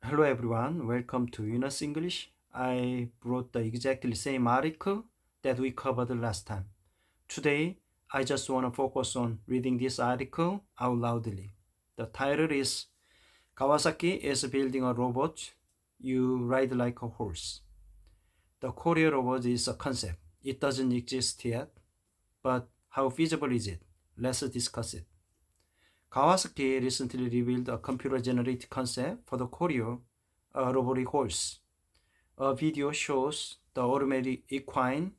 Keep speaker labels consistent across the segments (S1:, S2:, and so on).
S1: Hello everyone, welcome to Venus English. I brought the exactly same article that we covered last time. Today, I just want to focus on reading this article out loudly. The title is Kawasaki is building a robot you ride like a horse. The Korea robot is a concept. It doesn't exist yet, but how feasible is it? Let's discuss it. Kawasaki recently revealed a computer-generated concept for the Koryo, a robotic horse. A video shows the automatic equine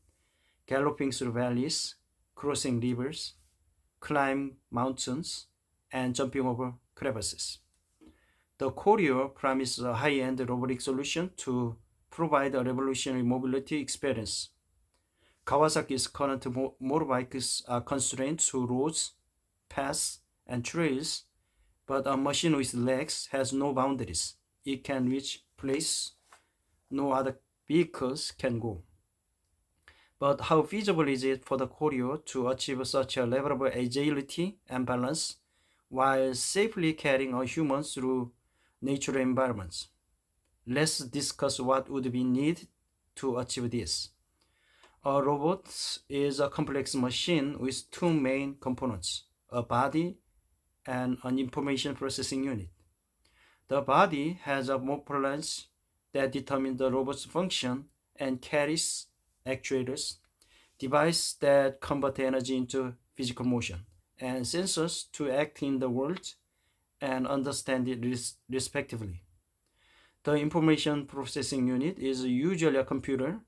S1: galloping through valleys, crossing rivers, climbing mountains, and jumping over crevices. The Koryo promises a high-end robotic solution to provide a revolutionary mobility experience. Kawasaki's current motorbikes are constrained to roads, paths, and trails, but a machine with legs has no boundaries. It can reach places no other vehicles can go. But how feasible is it for the Koryo to achieve such a level of agility and balance while safely carrying a human through natural environments? Let's discuss what would be needed to achieve this. A robot is a complex machine with two main components, a body and an information processing unit. The body has a motor that determines the robot's function and carries actuators, devices that convert energy into physical motion, and sensors to act in the world and understand it respectively. The information processing unit is usually a computer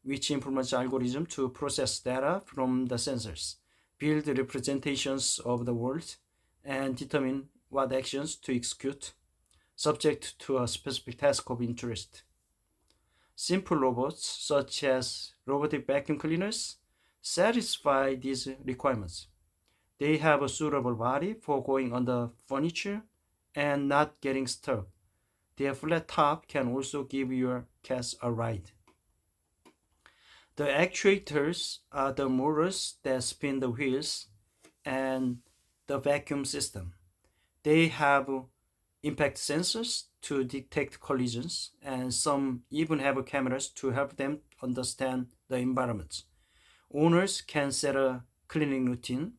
S1: which implements algorithms to process data from the sensors, build representations of the world, and determine what actions to execute, subject to a specific task of interest. Simple robots, such as robotic vacuum cleaners, satisfy these requirements. They have a suitable body for going under furniture and not getting stuck. Their flat top can also give your cat a ride. The actuators are the motors that spin the wheels and the vacuum system. They have impact sensors to detect collisions, and some even have cameras to help them understand the environment. Owners can set a cleaning routine.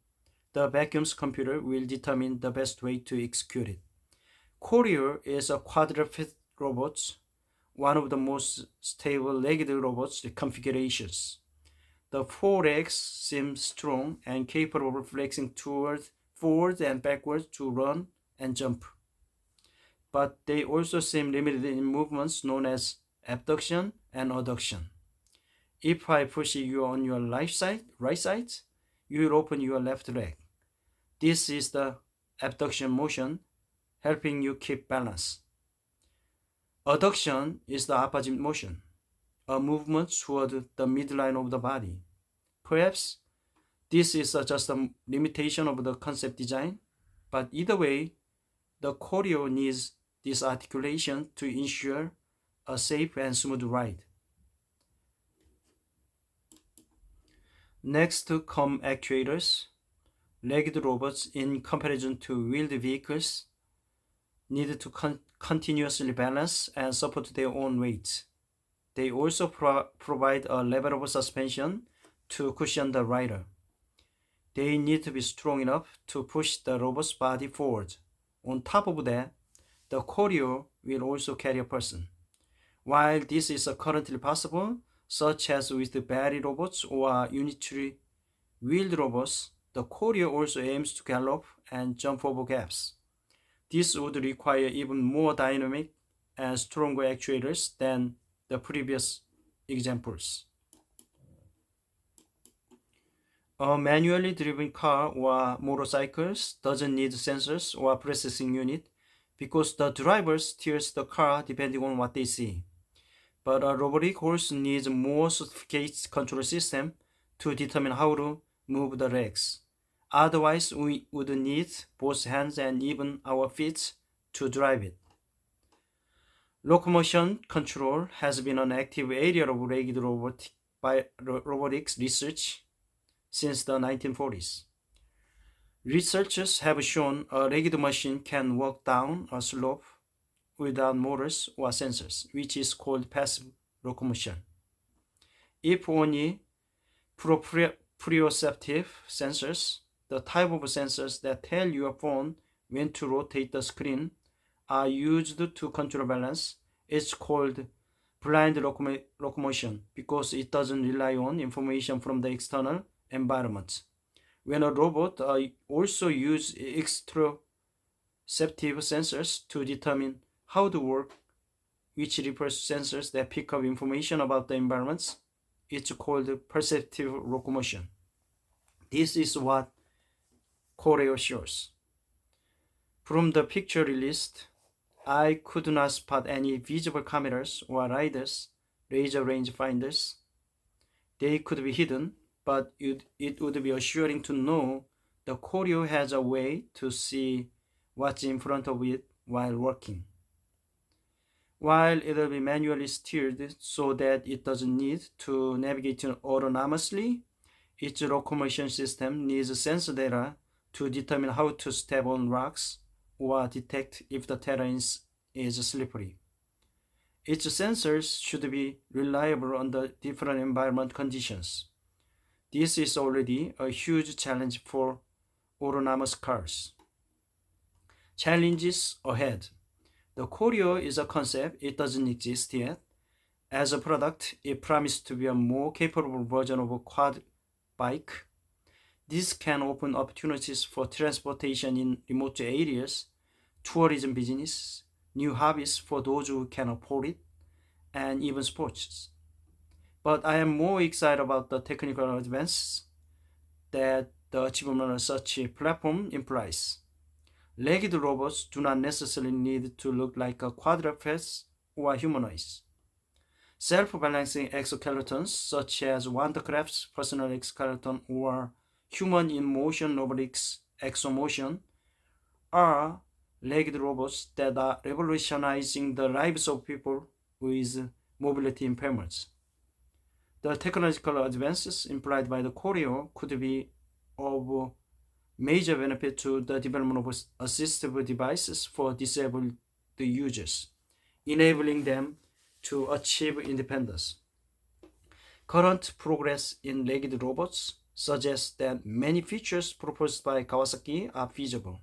S1: The vacuum's computer will determine the best way to execute it. Courier is a quadruped robot, one of the most stable legged robots configurations. The forelegs seem strong and capable of flexing forward and backwards to run and jump. But they also seem limited in movements known as abduction and adduction. If I push you on your right side, you will open your left leg. This is the abduction motion, helping you keep balance. Adduction is the opposite motion, a movement toward the midline of the body. Perhaps this is just a limitation of the concept design, but either way, the Koryo needs this articulation to ensure a safe and smooth ride. Next come actuators. Legged robots, in comparison to wheeled vehicles, need to continuously balance and support their own weight. They also provide a level of suspension to cushion the rider. They need to be strong enough to push the robot's body forward. On top of that, the Koryo will also carry a person. While this is currently possible, such as with the battery robots or unitary wheeled robots, the Koryo also aims to gallop and jump over gaps. This would require even more dynamic and stronger actuators than the previous examples. A manually driven car or motorcycles doesn't need sensors or processing unit because the driver steers the car depending on what they see. But a robotic horse needs more sophisticated control system to determine how to move the legs. Otherwise, we would need both hands and even our feet to drive it. Locomotion control has been an active area of legged robotics research since the 1940s. Researchers have shown a legged machine can walk down a slope without motors or sensors, which is called passive locomotion. If only proprioceptive sensors, the type of sensors that tell your phone when to rotate the screen, are used to control balance, it's called blind locomotion because it doesn't rely on information from the external environment. When a robot also uses exteroceptive sensors to determine how to work, which refers to sensors that pick up information about the environments, it's called perceptive locomotion. This is what Koryo shows. From the picture released, I could not spot any visible cameras or radars, laser rangefinders. They could be hidden, but it would be assuring to know the Koryo has a way to see what's in front of it while working. While it will be manually steered so that it doesn't need to navigate autonomously, its locomotion system needs sensor data to determine how to step on rocks or detect if the terrain is slippery. Its sensors should be reliable under different environment conditions. This is already a huge challenge for autonomous cars. Challenges ahead. The Koryo is a concept, it doesn't exist yet. As a product, it promises to be a more capable version of a quad bike. This can open opportunities for transportation in remote areas, tourism business, new hobbies for those who can afford it, and even sports. But I am more excited about the technical advances that the achievement of such a platform implies. Legged robots do not necessarily need to look like quadrupeds or humanoids. Self-balancing exoskeletons such as Wondercraft's personal exoskeleton or Human in Motion Robotics Exomotion are legged robots that are revolutionizing the lives of people with mobility impairments. The technological advances implied by the Koryo could be of major benefit to the development of assistive devices for disabled users, enabling them to achieve independence. Current progress in legged robots suggests that many features proposed by Kawasaki are feasible,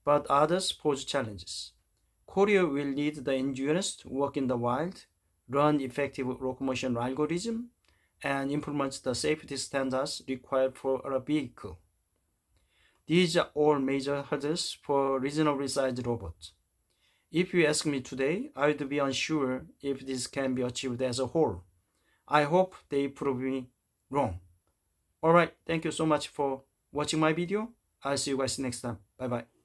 S1: but others pose challenges. Koryo will need the endurance to work in the wild, run effective locomotion algorithm, and implement the safety standards required for a vehicle. These are all major hurdles for reasonably sized robots. If you ask me today, I would be unsure if this can be achieved as a whole. I hope they prove me wrong. Alright, thank you so much for watching my video. I'll see you guys next time. Bye bye.